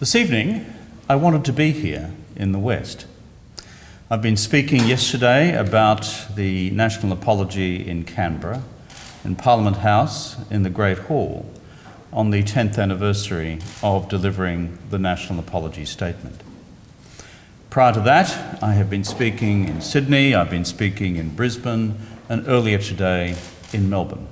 This evening, I wanted to be here in the West. I've been speaking yesterday about the National Apology in Canberra, in Parliament House in the Great Hall, on the 10th anniversary of delivering the National Apology Statement. Prior to that, I have been speaking in Sydney, I've been speaking in Brisbane, and earlier today in Melbourne.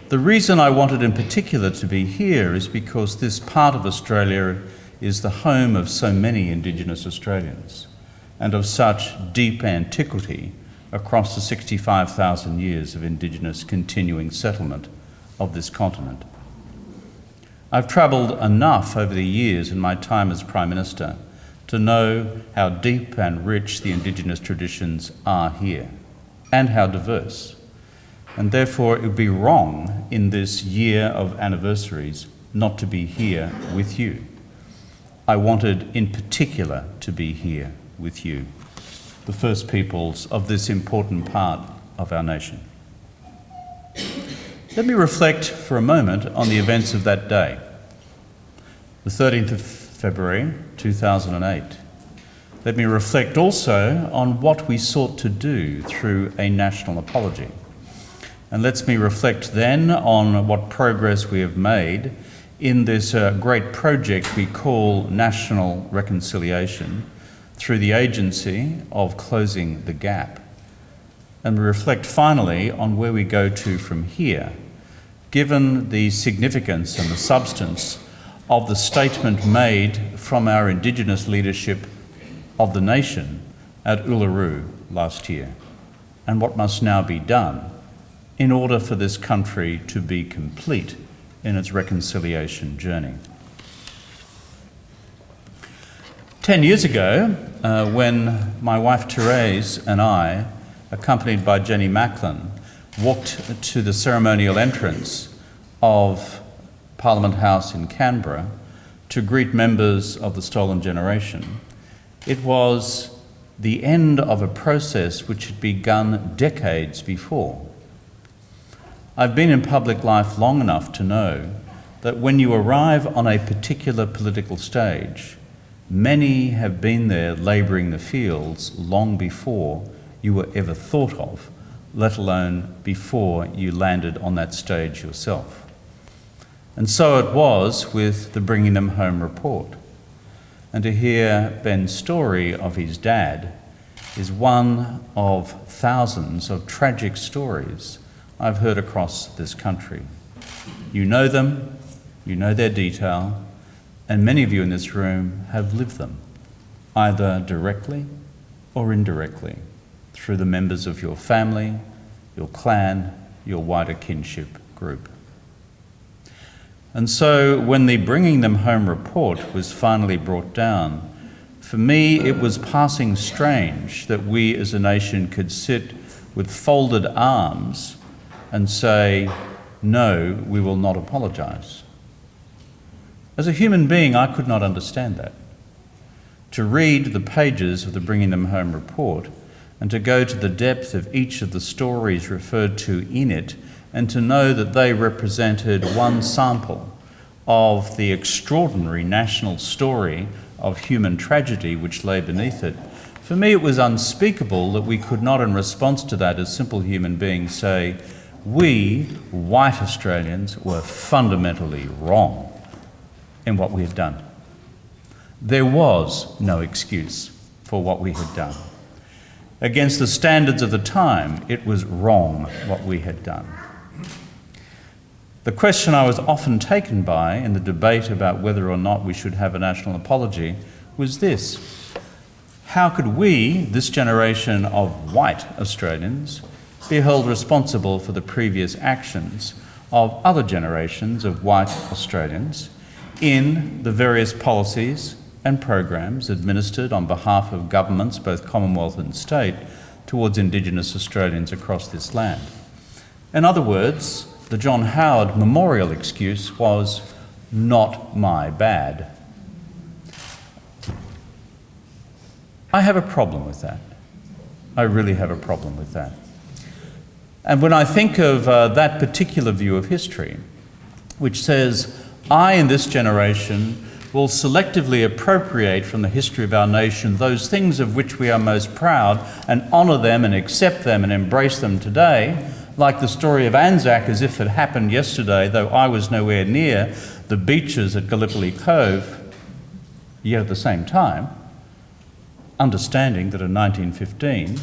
The reason I wanted in particular to be here is because this part of Australia is the home of so many Indigenous Australians and of such deep antiquity across the 65,000 years of Indigenous continuing settlement of this continent. I've travelled enough over the years in my time as Prime Minister to know how deep and rich the Indigenous traditions are here and how diverse. And therefore it would be wrong in this year of anniversaries not to be here with you. I wanted in particular to be here with you, the First Peoples of this important part of our nation. Let me reflect for a moment on the events of that day, the 13th of February 2008. Let me reflect also on what we sought to do through a national apology. And let me reflect then on what progress we have made in this great project we call national reconciliation through the agency of closing the gap. And we reflect finally on where we go to from here, given the significance and the substance of the statement made from our Indigenous leadership of the nation at Uluru last year, and what must now be done in order for this country to be complete in its reconciliation journey. 10 years ago, when my wife Therese and I, accompanied by Jenny Macklin, walked to the ceremonial entrance of Parliament House in Canberra to greet members of the Stolen Generation, it was the end of a process which had begun decades before. I've been in public life long enough to know that when you arrive on a particular political stage, many have been there labouring the fields long before you were ever thought of, let alone before you landed on that stage yourself. And so it was with the Bringing Them Home report. And to hear Ben's story of his dad is one of thousands of tragic stories I've heard across this country. You know them, you know their detail, and many of you in this room have lived them, either directly or indirectly, through the members of your family, your clan, your wider kinship group. And so when the Bringing Them Home report was finally brought down, for me it was passing strange that we as a nation could sit with folded arms and say, no, we will not apologise. As a human being, I could not understand that. To read the pages of the Bringing Them Home report and to go to the depth of each of the stories referred to in it and to know that they represented one sample of the extraordinary national story of human tragedy which lay beneath it, for me it was unspeakable that we could not, in response to that as simple human beings, say, we, white Australians, were fundamentally wrong in what we had done. There was no excuse for what we had done. Against the standards of the time, it was wrong what we had done. The question I was often taken by in the debate about whether or not we should have a national apology was this: how could we, this generation of white Australians, be held responsible for the previous actions of other generations of white Australians in the various policies and programs administered on behalf of governments, both Commonwealth and state, towards Indigenous Australians across this land? In other words, the John Howard memorial excuse was not my bad. I have a problem with that. I really have a problem with that. And when I think of that particular view of history, which says I, in this generation, will selectively appropriate from the history of our nation those things of which we are most proud and honour them and accept them and embrace them today, like the story of Anzac as if it happened yesterday, though I was nowhere near the beaches at Gallipoli Cove, yet at the same time, understanding that in 1915,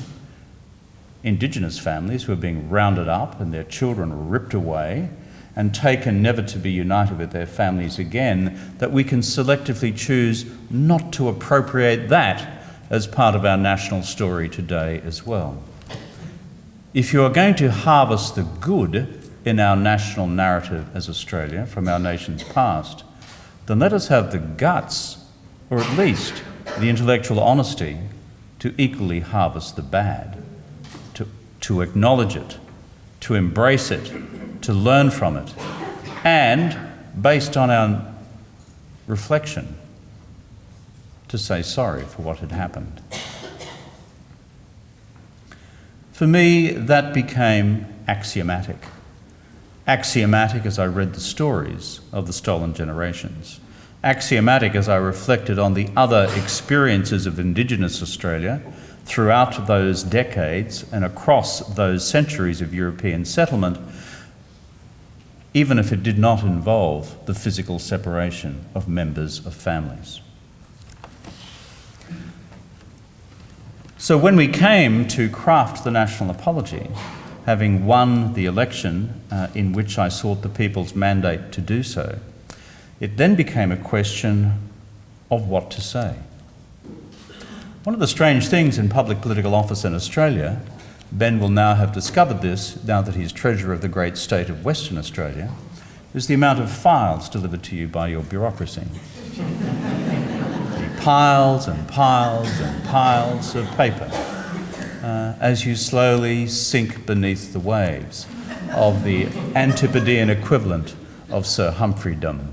Indigenous families were being rounded up and their children ripped away and taken never to be united with their families again, that we can selectively choose not to appropriate that as part of our national story today as well. If you are going to harvest the good in our national narrative as Australia from our nation's past, then let us have the guts, or at least the intellectual honesty, to equally harvest the bad, to acknowledge it, to embrace it, to learn from it, and, based on our reflection, to say sorry for what had happened. For me, that became axiomatic. Axiomatic as I read the stories of the stolen generations. Axiomatic as I reflected on the other experiences of Indigenous Australia throughout those decades and across those centuries of European settlement, even if it did not involve the physical separation of members of families. So when we came to craft the national apology, having won the election in which I sought the people's mandate to do so, it then became a question of what to say. One of the strange things in public political office in Australia, Ben will now have discovered this now that he's Treasurer of the great state of Western Australia, is the amount of files delivered to you by your bureaucracy. The piles and piles and piles of paper as you slowly sink beneath the waves of the Antipodean equivalent of Sir Humphreydom.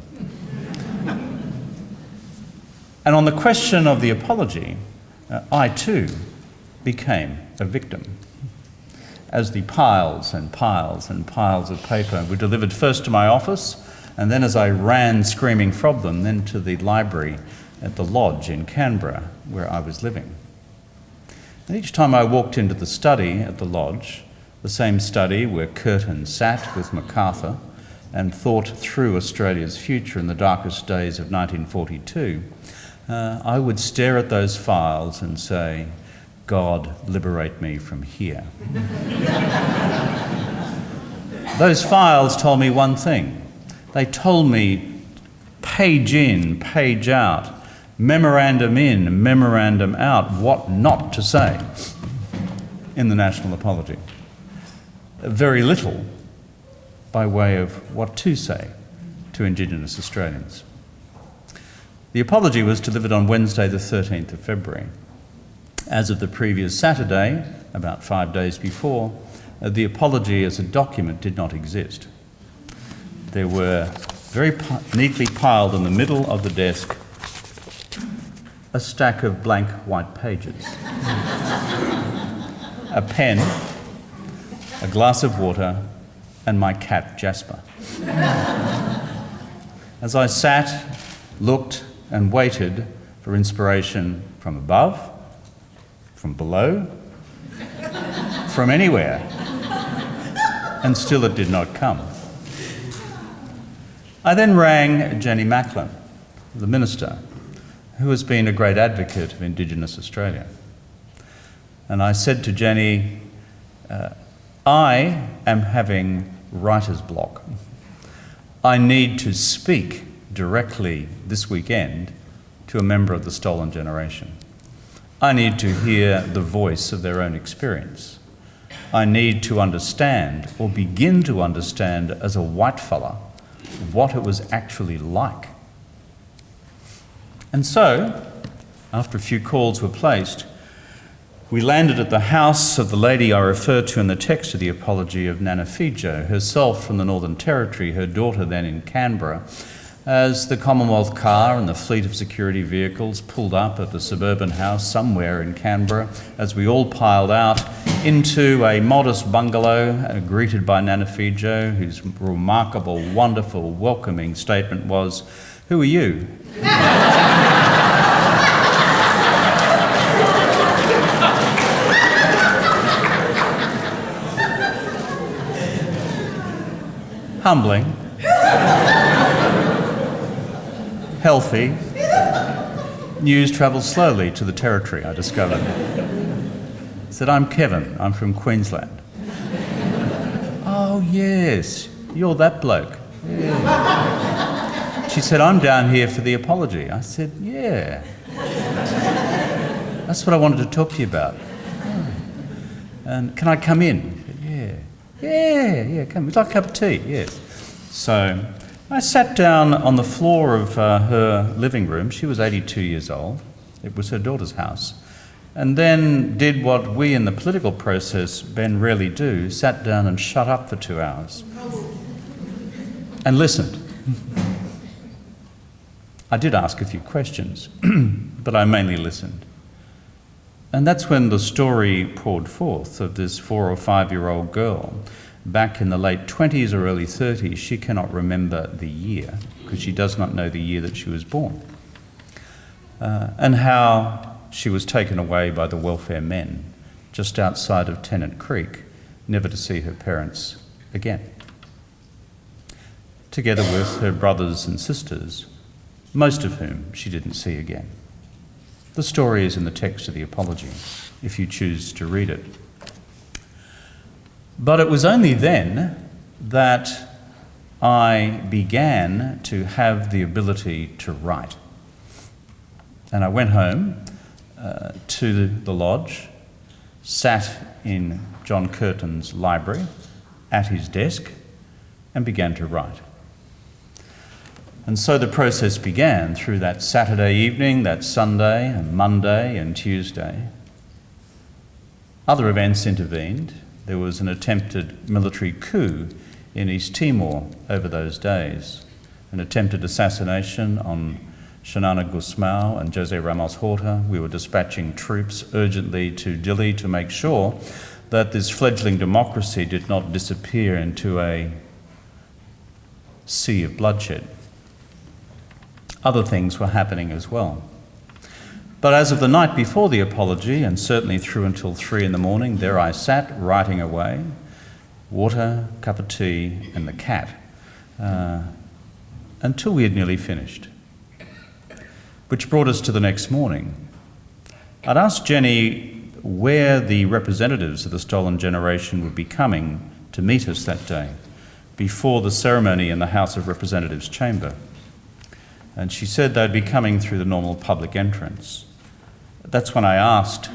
And on the question of the apology, I too became a victim, as the piles and piles and piles of paper were delivered first to my office, and then as I ran screaming from them, then to the library at the lodge in Canberra, where I was living. And each time I walked into the study at the lodge, the same study where Curtin sat with MacArthur and thought through Australia's future in the darkest days of 1942, I would stare at those files and say, God, liberate me from here. Those files told me one thing. They told me page in, page out, memorandum in, memorandum out, what not to say in the national apology. Very little by way of what to say to Indigenous Australians. The apology was delivered on Wednesday the 13th of February. As of the previous Saturday, about 5 days before, the apology as a document did not exist. There were very neatly piled in the middle of the desk a stack of blank white pages, a pen, a glass of water, and my cat Jasper. As I sat, looked, and waited for inspiration from above, from below, from anywhere, and still it did not come. I then rang Jenny Macklin, the Minister, who has been a great advocate of Indigenous Australia. And I said to Jenny, I am having writer's block. I need to speak directly this weekend to a member of the stolen generation. I need to hear the voice of their own experience. I need to understand, or begin to understand as a white fella, what it was actually like. And so, after a few calls were placed, we landed at the house of the lady I referred to in the text of the apology of Nana Fijo, herself from the Northern Territory, her daughter then in Canberra, as the Commonwealth car and the fleet of security vehicles pulled up at the suburban house somewhere in Canberra, as we all piled out into a modest bungalow, greeted by Nana Fijo, whose remarkable, wonderful, welcoming statement was, "Who are you?" Humbling, healthy. News travels slowly to the territory, I discovered. I said, "I'm Kevin, I'm from Queensland." "Oh, yes, you're that bloke." "Yeah." She said, "I'm down here for the apology." I said, "Yeah. That's what I wanted to talk to you about. Oh. And can I come in?" Yeah, come. Would you like a cup of tea? Yes. So I sat down on the floor of her living room. She was 82 years old. It was her daughter's house. And then did what we in the political process, Ben, rarely do, sat down and shut up for 2 hours. And listened. I did ask a few questions, but I mainly listened. And that's when the story poured forth of this 4 or 5-year-old girl back in the late 20s or early 30s. She cannot remember the year because she does not know the year that she was born. And how she was taken away by the welfare men just outside of Tennant Creek, never to see her parents again. Together with her brothers and sisters, most of whom she didn't see again. The story is in the text of the Apology, if you choose to read it. But it was only then that I began to have the ability to write. And I went home to the lodge, sat in John Curtin's library at his desk, and began to write. And so the process began through that Saturday evening, that Sunday and Monday and Tuesday. Other events intervened. There was an attempted military coup in East Timor over those days, an attempted assassination on Xanana Gusmao and Jose Ramos Horta. We were dispatching troops urgently to Dili to make sure that this fledgling democracy did not disappear into a sea of bloodshed. Other things were happening as well. But as of the night before the apology, and certainly through until 3 a.m, there I sat, writing away, water, cup of tea, and the cat, until we had nearly finished. Which brought us to the next morning. I'd asked Jenny where the representatives of the stolen generation would be coming to meet us that day, before the ceremony in the House of Representatives chamber. And she said they'd be coming through the normal public entrance. That's when I asked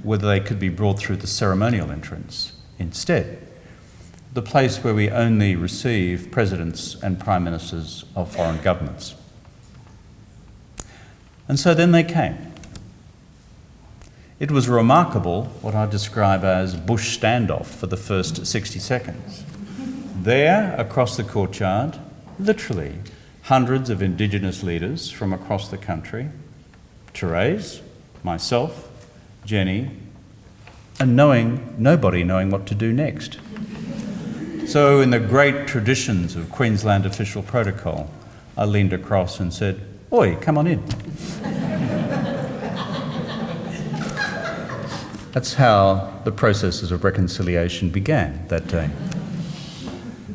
whether they could be brought through the ceremonial entrance instead, the place where we only receive presidents and prime ministers of foreign governments. And so then they came. It was remarkable, what I describe as bush standoff for the first 60 seconds. There, across the courtyard, literally, hundreds of Indigenous leaders from across the country, Therese, myself, Jenny, and nobody knowing what to do next. So in the great traditions of Queensland official protocol, I leaned across and said, "Oi, come on in." That's how the processes of reconciliation began that day.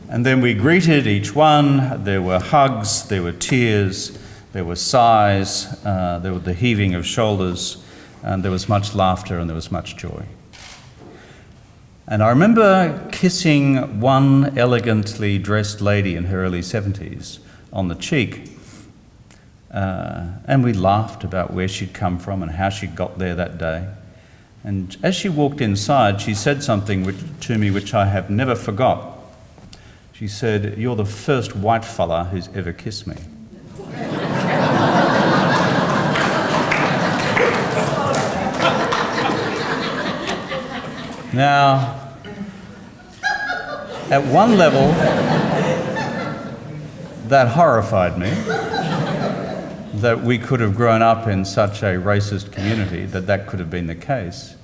And then we greeted each one. There were hugs, there were tears, there were sighs, there were the heaving of shoulders, and there was much laughter and there was much joy. And I remember kissing one elegantly dressed lady in her early 70s on the cheek, and we laughed about where she'd come from and how she'd got there that day. And as she walked inside, she said something to me which I have never forgot. She said, "You're the first white fella who's ever kissed me." Now, at one level, that horrified me, that we could have grown up in such a racist community, that could have been the case.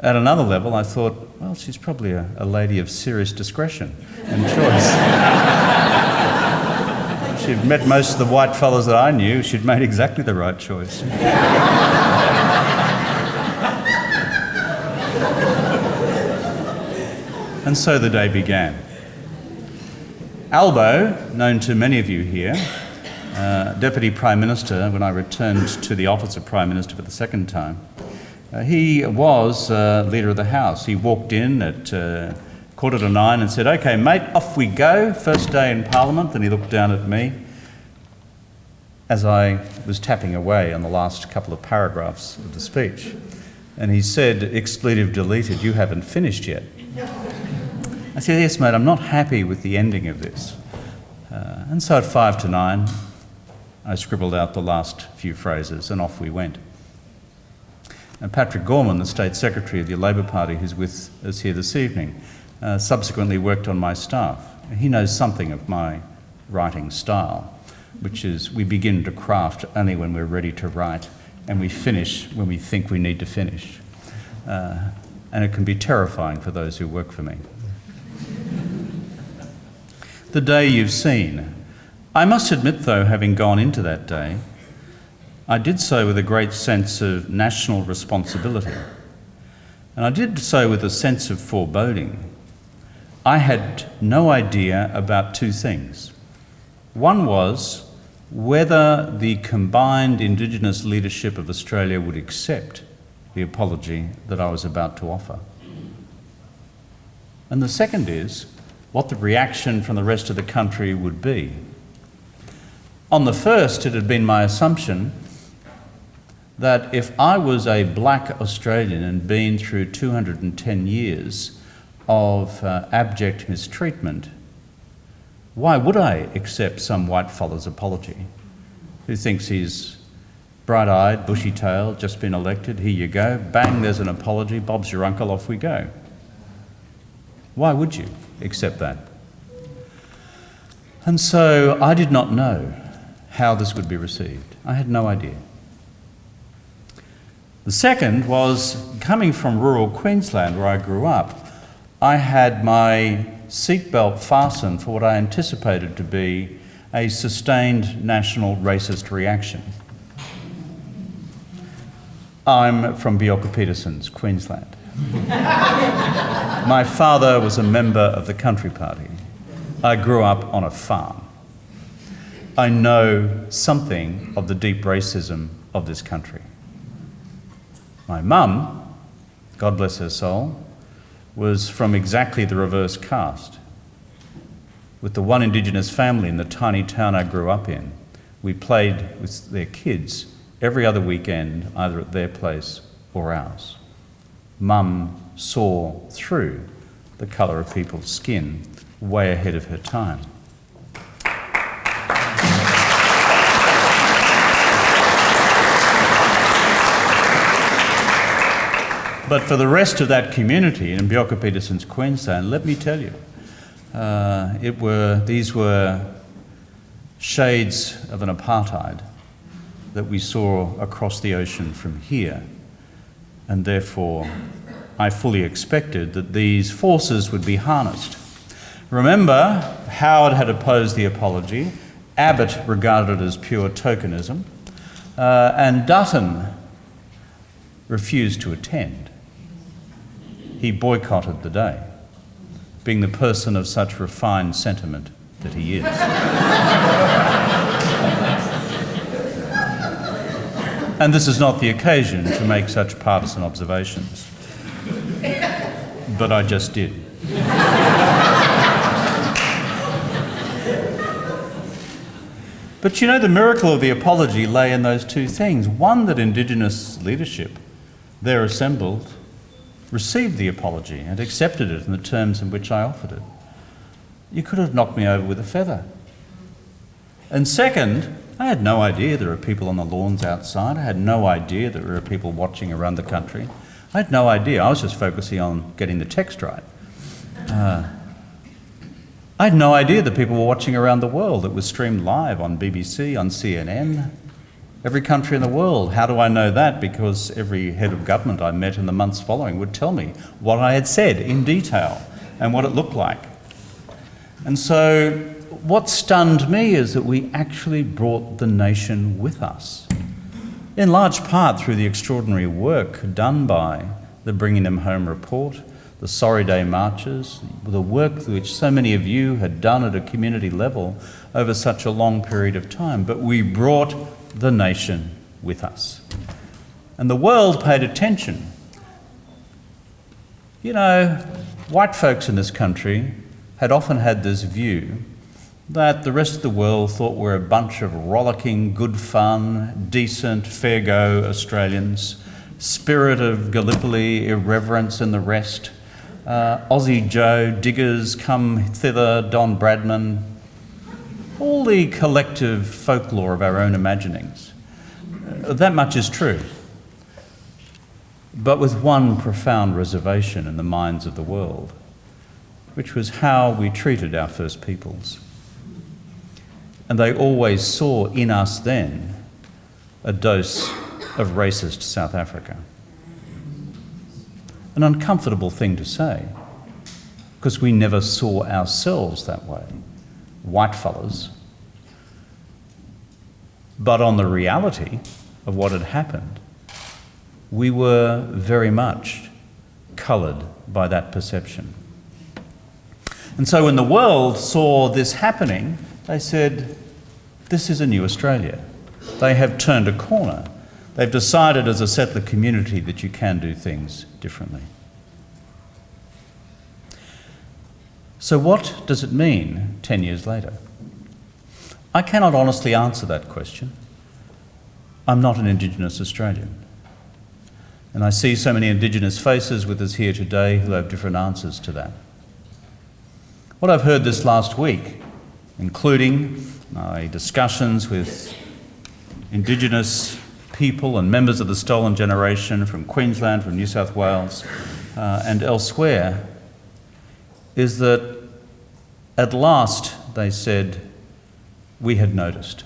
At another level, I thought, well, she's probably a lady of serious discretion and choice. She'd met most of the white fellas that I knew. She'd made exactly the right choice. And so the day began. Albo, known to many of you here, Deputy Prime Minister, when I returned to the office of Prime Minister for the second time, he was Leader of the House. He walked in at 9:15 and said, "Okay, mate, off we go. First day in Parliament." And he looked down at me as I was tapping away on the last couple of paragraphs of the speech. And he said, expletive deleted, "You haven't finished yet." I said, "Yes, mate, I'm not happy with the ending of this." And so at 9:05, I scribbled out the last few phrases and off we went. And Patrick Gorman, the State Secretary of the Labor Party, who's with us here this evening, subsequently worked on my staff. He knows something of my writing style, which is we begin to craft only when we're ready to write, and we finish when we think we need to finish. And it can be terrifying for those who work for me. The day you've seen. I must admit, though, having gone into that day, I did so with a great sense of national responsibility. And I did so with a sense of foreboding. I had no idea about two things. One was whether the combined Indigenous leadership of Australia would accept the apology that I was about to offer. And the second is what the reaction from the rest of the country would be. On the first, it had been my assumption that if I was a black Australian and been through 210 years of abject mistreatment, why would I accept some white fella's apology who thinks he's bright-eyed, bushy-tailed, just been elected, here you go, bang, there's an apology, Bob's your uncle, off we go. Why would you accept that? And so I did not know how this would be received. I had no idea. The second was, coming from rural Queensland where I grew up, I had my seatbelt fastened for what I anticipated to be a sustained national racist reaction. I'm from Bjelke-Petersen's, Queensland. My father was a member of the Country Party. I grew up on a farm. I know something of the deep racism of this country. My mum, God bless her soul, was from exactly the reverse caste. With the one Indigenous family in the tiny town I grew up in, we played with their kids every other weekend, either at their place or ours. Mum saw through the colour of people's skin way ahead of her time. But for the rest of that community in Bjelke-Petersen's Queensland, let me tell you, these were shades of an apartheid that we saw across the ocean from here. And therefore, I fully expected that these forces would be harnessed. Remember, Howard had opposed the apology, Abbott regarded it as pure tokenism, and Dutton refused to attend. He boycotted the day, being the person of such refined sentiment that he is. And this is not the occasion to make such partisan observations. But I just did. But you know, the miracle of the apology lay in those two things. One, that Indigenous leadership, there assembled, received the apology and accepted it in the terms in which I offered it. You could have knocked me over with a feather. And second, I had no idea there were people on the lawns outside. I had no idea that there were people watching around the country. I had no idea. I was just focusing on getting the text right. I had no idea that people were watching around the world. It was streamed live on BBC, on CNN. Every country in the world. How do I know that? Because every head of government I met in the months following would tell me what I had said in detail and what it looked like. And so what stunned me is that we actually brought the nation with us, in large part through the extraordinary work done by the Bringing Them Home report, the Sorry Day marches, the work which so many of you had done at a community level over such a long period of time. But we brought the nation with us. And the world paid attention. You know, white folks in this country had often had this view that the rest of the world thought we're a bunch of rollicking, good fun, decent, fair-go Australians, spirit of Gallipoli, irreverence and the rest, Aussie Joe, diggers, come thither, Don Bradman, all the collective folklore of our own imaginings. That much is true, but with one profound reservation in the minds of the world, which was how we treated our First Peoples. And they always saw in us then a dose of racist South Africa. An uncomfortable thing to say, because we never saw ourselves that way, white fellas. But on the reality of what had happened, we were very much coloured by that perception. And so when the world saw this happening, they said, this is a new Australia. They have turned a corner. They've decided as a settler community that you can do things differently. So what does it mean 10 years later? I cannot honestly answer that question. I'm not an Indigenous Australian. And I see so many Indigenous faces with us here today who have different answers to that. What I've heard this last week, including my discussions with Indigenous people and members of the stolen generation from Queensland, from New South Wales and elsewhere, is that at last, they said, we had noticed.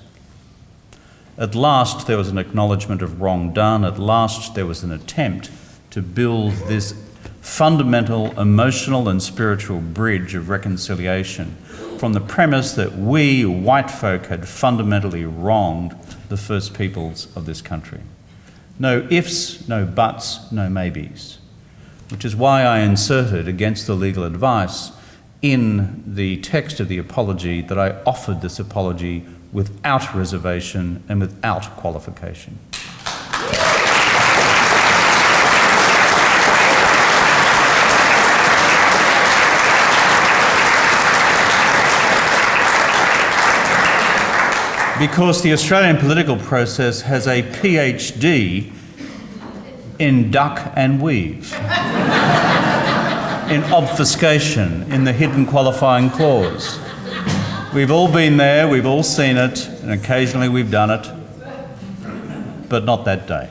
At last there was an acknowledgement of wrong done. At last there was an attempt to build this fundamental emotional and spiritual bridge of reconciliation from the premise that we, white folk, had fundamentally wronged the First Peoples of this country. No ifs, no buts, no maybes. Which is why I inserted against the legal advice in the text of the apology that I offered this apology without reservation and without qualification. Because the Australian political process has a PhD in duck and weave, in obfuscation, in the hidden qualifying clause. We've all been there, we've all seen it, and occasionally we've done it, but not that day.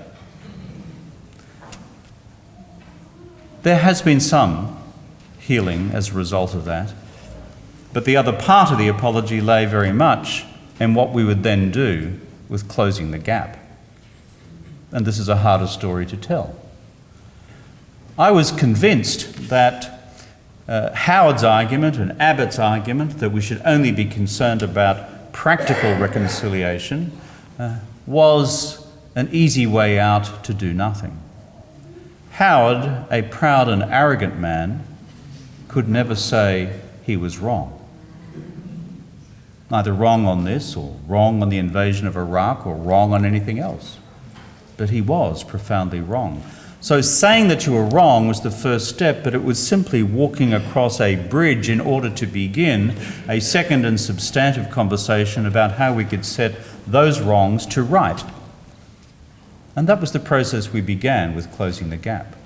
There has been some healing as a result of that, but the other part of the apology lay very much in what we would then do with closing the gap. And this is a harder story to tell. I was convinced that Howard's argument and Abbott's argument that we should only be concerned about practical reconciliation was an easy way out to do nothing. Howard, a proud and arrogant man, could never say he was wrong. Either wrong on this, or wrong on the invasion of Iraq, or wrong on anything else. But he was profoundly wrong. So saying that you were wrong was the first step, but it was simply walking across a bridge in order to begin a second and substantive conversation about how we could set those wrongs to right. And that was the process we began with closing the gap.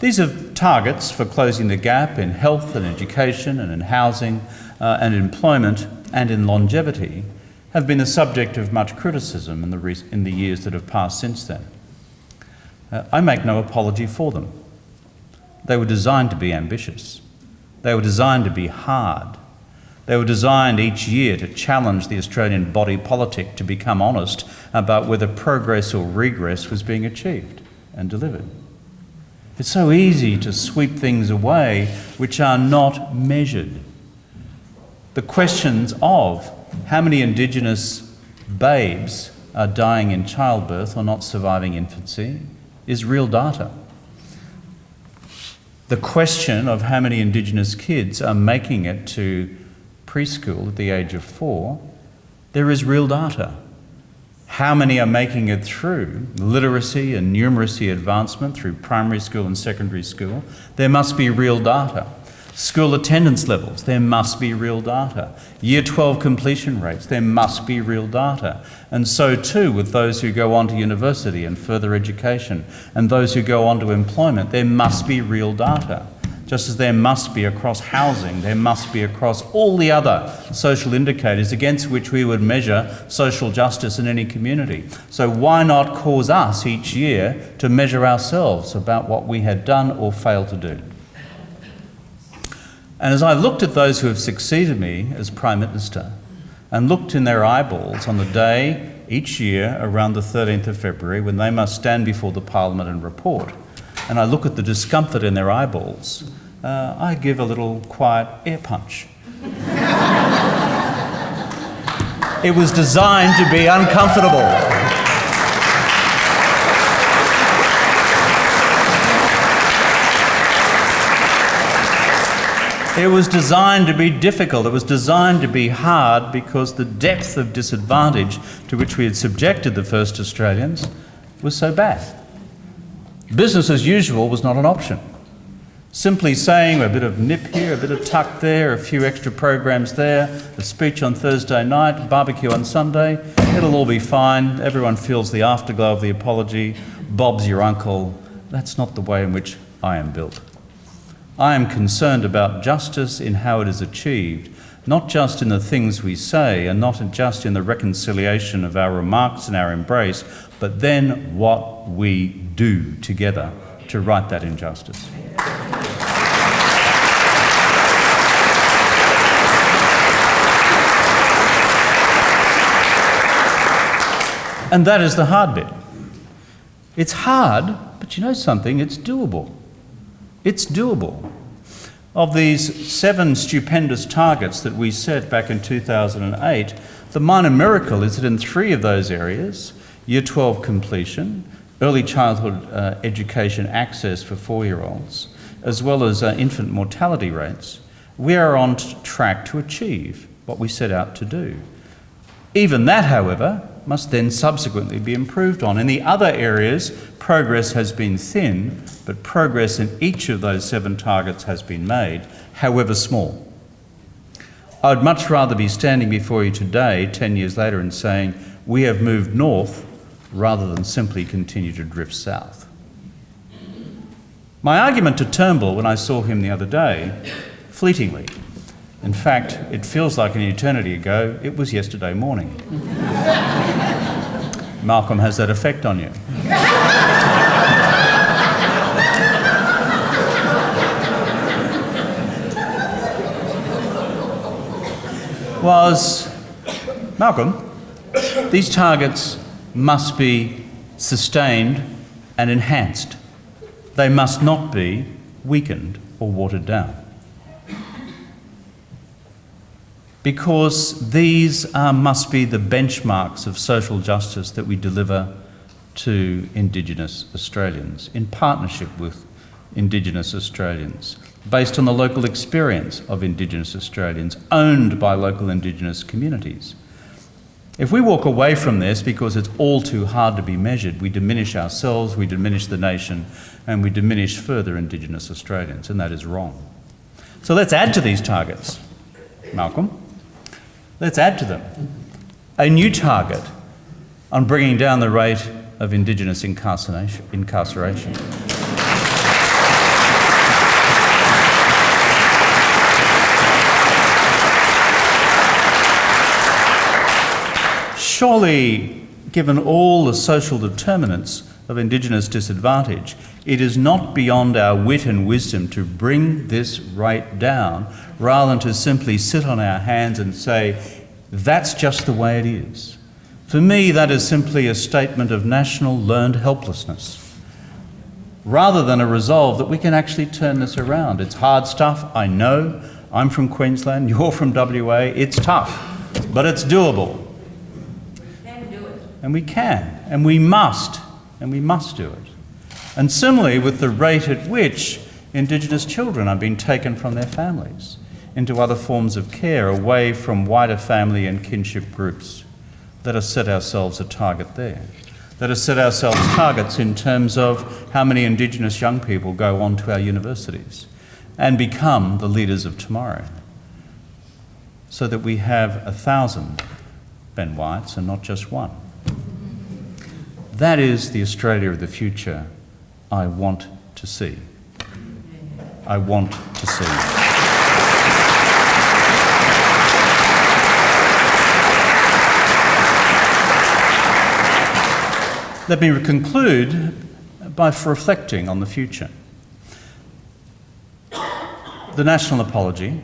These are targets for closing the gap in health and education and in housing and employment and in longevity have been the subject of much criticism in the years that have passed since then. I make no apology for them. They were designed to be ambitious. They were designed to be hard. They were designed each year to challenge the Australian body politic to become honest about whether progress or regress was being achieved and delivered. It's so easy to sweep things away which are not measured. The questions of how many Indigenous babes are dying in childbirth or not surviving infancy is real data. The question of how many Indigenous kids are making it to preschool at the age of 4, there is real data. How many are making it through literacy and numeracy advancement through primary school and secondary school? There must be real data. School attendance levels, there must be real data. Year 12 completion rates, there must be real data. And so too with those who go on to university and further education, and those who go on to employment, there must be real data. Just as there must be across housing, there must be across all the other social indicators against which we would measure social justice in any community. So why not cause us each year to measure ourselves about what we had done or failed to do? And as I looked at those who have succeeded me as Prime Minister and looked in their eyeballs on the day each year around the 13th of February when they must stand before the Parliament and report, and I look at the discomfort in their eyeballs, I give a little quiet air punch. It was designed to be uncomfortable. It was designed to be difficult. It was designed to be hard because the depth of disadvantage to which we had subjected the first Australians was so bad. Business as usual was not an option. Simply saying a bit of nip here, a bit of tuck there, a few extra programs there, a speech on Thursday night, barbecue on Sunday, it'll all be fine. Everyone feels the afterglow of the apology. Bob's your uncle. That's not the way in which I am built. I am concerned about justice in how it is achieved, not just in the things we say and not just in the reconciliation of our remarks and our embrace, but then what we do together to right that injustice. And that is the hard bit. It's hard, but you know something, it's doable. It's doable. Of these 7 stupendous targets that we set back in 2008, the minor miracle is that in 3 of those areas, Year 12 completion, early childhood education access for 4-year-olds, as well as infant mortality rates, we are on track to achieve what we set out to do. Even that, however, must then subsequently be improved on. In the other areas, progress has been thin, but progress in each of those 7 targets has been made, however small. I'd much rather be standing before you today, 10 years later, and saying, we have moved north, rather than simply continue to drift south. My argument to Turnbull when I saw him the other day, fleetingly, in fact, it feels like an eternity ago, it was yesterday morning. Malcolm has that effect on you. Was, Malcolm, these targets must be sustained and enhanced. They must not be weakened or watered down. Because these must be the benchmarks of social justice that we deliver to Indigenous Australians, in partnership with Indigenous Australians, based on the local experience of Indigenous Australians, owned by local Indigenous communities. If we walk away from this because it's all too hard to be measured, we diminish ourselves, we diminish the nation, and we diminish further Indigenous Australians, and that is wrong. So let's add to these targets, Malcolm. Let's add to them a new target on bringing down the rate of Indigenous incarceration. Surely, given all the social determinants of Indigenous disadvantage, It is not beyond our wit and wisdom to bring this rate down rather than to simply sit on our hands and say, that's just the way it is. For me, that is simply a statement of national learned helplessness, rather than a resolve that we can actually turn this around. It's hard stuff, I know. I'm from Queensland, you're from WA. It's tough, but it's doable. We can do it. And we can, and we must do it. And similarly with the rate at which Indigenous children are being taken from their families into other forms of care, away from wider family and kinship groups. Let us set ourselves a target there. Let us set ourselves targets in terms of how many Indigenous young people go on to our universities and become the leaders of tomorrow, so that we have 1,000 Ben Whites and not just one. That is the Australia of the future I want to see. I want to see. Let me conclude by reflecting on the future. The national apology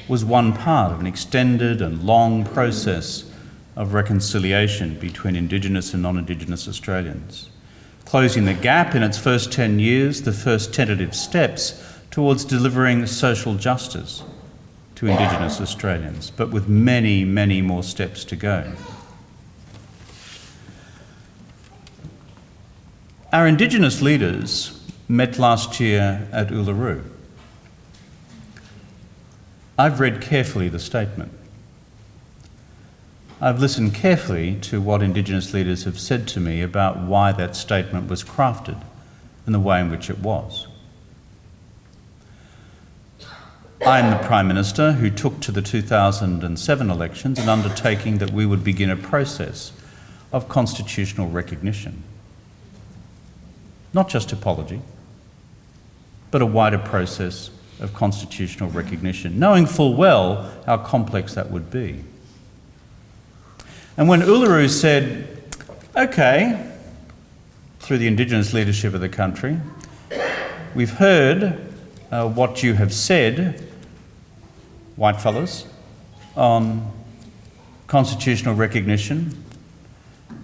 was one part of an extended and long process of reconciliation between Indigenous and non-Indigenous Australians, closing the gap in its first 10 years, the first tentative steps towards delivering social justice to Indigenous Australians, but with many, many more steps to go. Our Indigenous leaders met last year at Uluru. I've read carefully the statement. I've listened carefully to what Indigenous leaders have said to me about why that statement was crafted and the way in which it was. I am the Prime Minister who took to the 2007 elections an undertaking that we would begin a process of constitutional recognition. Not just apology, but a wider process of constitutional recognition, knowing full well how complex that would be. And when Uluru said, okay, through the Indigenous leadership of the country, we've heard what you have said, whitefellas, on constitutional recognition,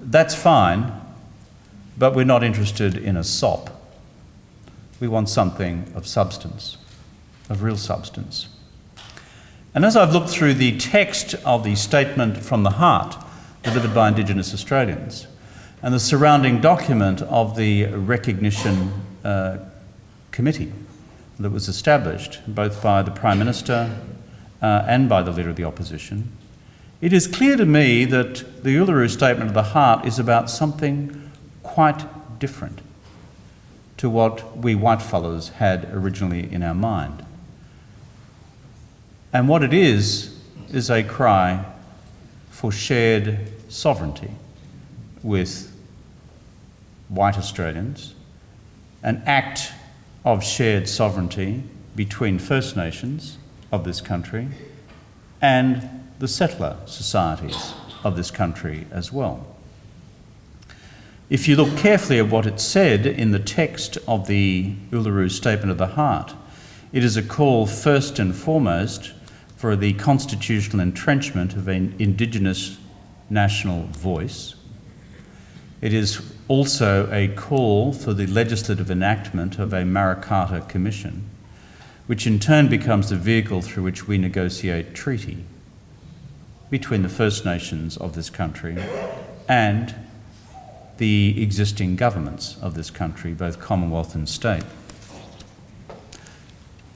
that's fine, but we're not interested in a sop. We want something of substance, of real substance. And as I've looked through the text of the statement from the heart delivered by Indigenous Australians and the surrounding document of the recognition committee that was established both by the Prime Minister and by the Leader of the Opposition, it is clear to me that the Uluru Statement of the Heart is about something quite different to what we whitefellas had originally in our mind. And what it is a cry for shared sovereignty with white Australians, an act of shared sovereignty between First Nations of this country and the settler societies of this country as well. If you look carefully at what it said in the text of the Uluru Statement of the Heart, it is a call first and foremost for the constitutional entrenchment of an Indigenous national voice. It is also a call for the legislative enactment of a Marikata Commission, which in turn becomes the vehicle through which we negotiate treaty between the First Nations of this country and the existing governments of this country, both Commonwealth and state.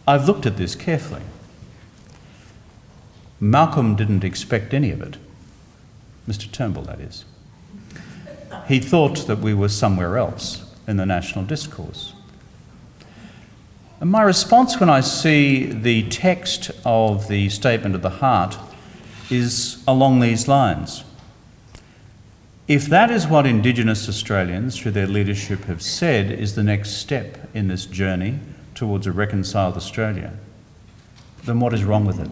I've looked at this carefully. Malcolm didn't expect any of it. Mr. Turnbull, that is. He thought that we were somewhere else in the national discourse. And my response when I see the text of the Statement of the Heart is along these lines. If that is what Indigenous Australians, through their leadership, have said is the next step in this journey towards a reconciled Australia, then what is wrong with it?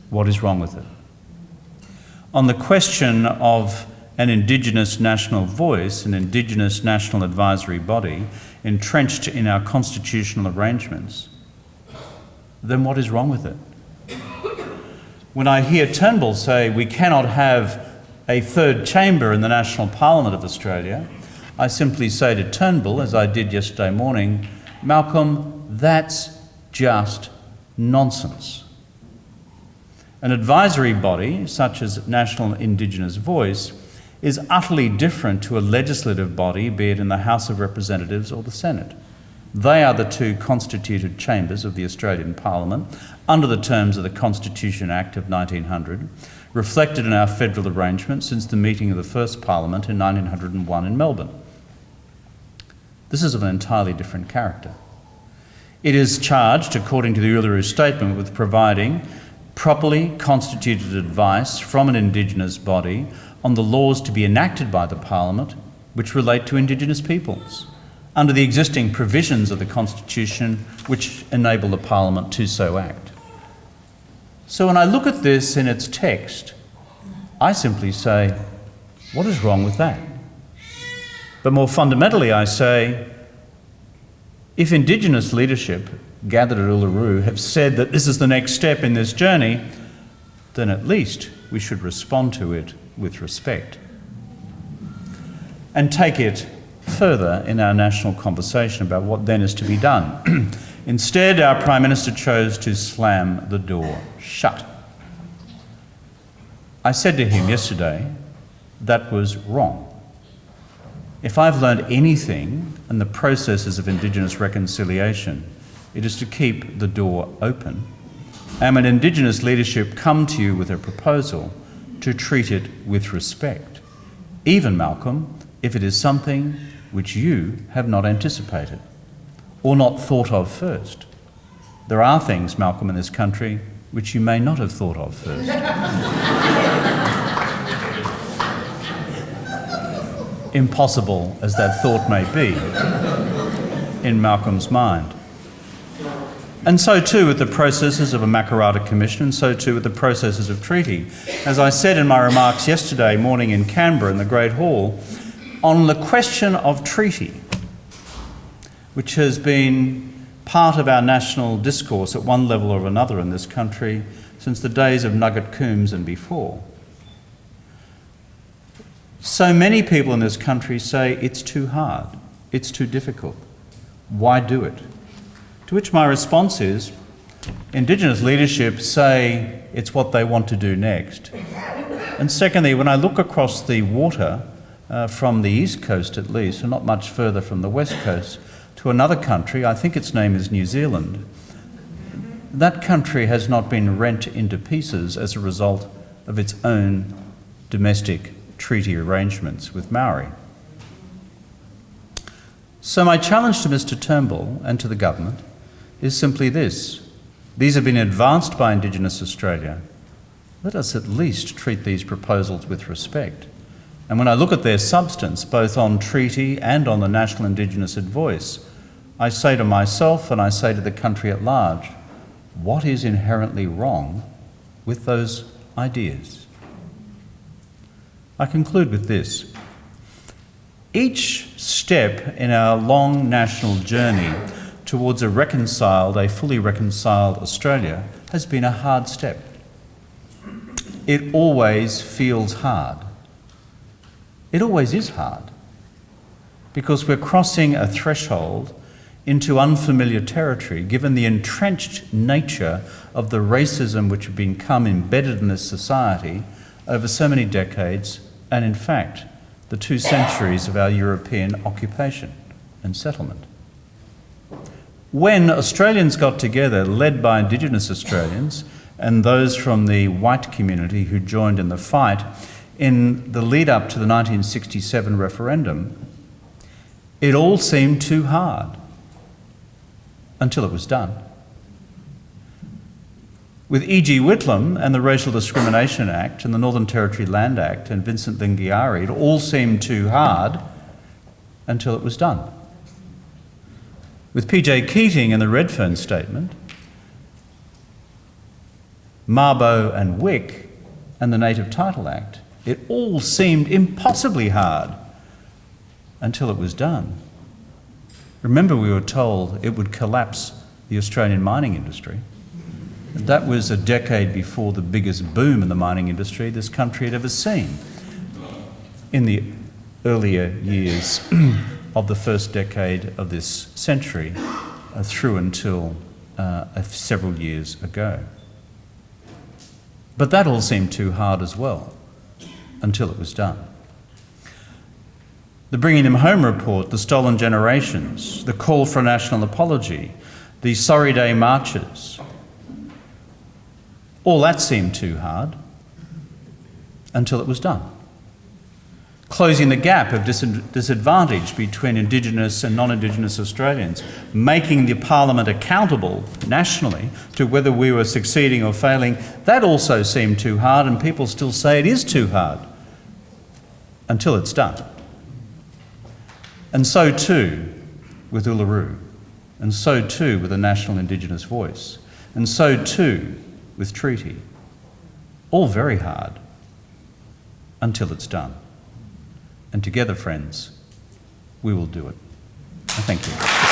What is wrong with it? On the question of an Indigenous national voice, an Indigenous national advisory body, entrenched in our constitutional arrangements, then what is wrong with it? When I hear Turnbull say we cannot have a third chamber in the National Parliament of Australia, I simply say to Turnbull, as I did yesterday morning, Malcolm, that's just nonsense. An advisory body, such as National Indigenous Voice, is utterly different to a legislative body, be it in the House of Representatives or the Senate. They are the two constituted chambers of the Australian Parliament under the terms of the Constitution Act of 1900, reflected in our federal arrangement since the meeting of the first Parliament in 1901 in Melbourne. This is of an entirely different character. It is charged, according to the Uluru Statement, with providing properly constituted advice from an Indigenous body on the laws to be enacted by the Parliament which relate to Indigenous peoples, under the existing provisions of the Constitution which enable the Parliament to so act. So when I look at this in its text, I simply say, what is wrong with that? But more fundamentally, I say, if Indigenous leadership gathered at Uluru have said that this is the next step in this journey, then at least we should respond to it with respect and take it further in our national conversation about what then is to be done. Instead, our Prime Minister chose to slam the door shut. I said to him yesterday, that was wrong. If I've learned anything in the processes of Indigenous reconciliation, it is to keep the door open, and when Indigenous leadership come to you with a proposal, to treat it with respect, even, Malcolm, if it is something which you have not anticipated or not thought of first. There are things, Malcolm, in this country which you may not have thought of first. Impossible as that thought may be in Malcolm's mind. And so too with the processes of a Makarrata Commission, and so too with the processes of treaty. As I said in my remarks yesterday morning in Canberra in the Great Hall, on the question of treaty, which has been part of our national discourse at one level or another in this country since the days of Nugget Coombs and before. So many people in this country say it's too hard, it's too difficult. Why do it? To which my response is, Indigenous leadership say it's what they want to do next. And secondly, when I look across the water, from the east coast at least, and not much further from the west coast, to another country, I think its name is New Zealand, that country has not been rent into pieces as a result of its own domestic treaty arrangements with Maori. So my challenge to Mr Turnbull and to the government is simply this. These have been advanced by Indigenous Australia. Let us at least treat these proposals with respect. And when I look at their substance, both on treaty and on the National Indigenous Voice, I say to myself and I say to the country at large, what is inherently wrong with those ideas? I conclude with this. Each step in our long national journey towards a fully reconciled Australia has been a hard step. It always feels hard. It always is hard because we're crossing a threshold into unfamiliar territory given the entrenched nature of the racism which have become embedded in this society over so many decades and in fact the 2 centuries of our European occupation and settlement. When Australians got together, led by Indigenous Australians and those from the white community who joined in the fight in the lead up to the 1967 referendum, it all seemed too hard until it was done. With E.G. Whitlam and the Racial Discrimination Act and the Northern Territory Land Act and Vincent Lingiari, it all seemed too hard until it was done. With P.J. Keating and the Redfern Statement, Mabo and Wick and the Native Title Act, It all seemed impossibly hard until it was done. Remember, we were told it would collapse the Australian mining industry. That was a decade before the biggest boom in the mining industry this country had ever seen. In the earlier years of the first decade of this century, through until several years ago. But that all seemed too hard as well, until it was done. The Bringing Them Home report, the Stolen Generations, the call for a national apology, the Sorry Day marches, all that seemed too hard until it was done. Closing the gap of disadvantage between Indigenous and non-Indigenous Australians, making the Parliament accountable nationally to whether we were succeeding or failing, that also seemed too hard, and people still say it is too hard until it's done. And so too with Uluru, and so too with a national Indigenous voice, and so too with treaty. All very hard until it's done. And together, friends, we will do it. Thank you.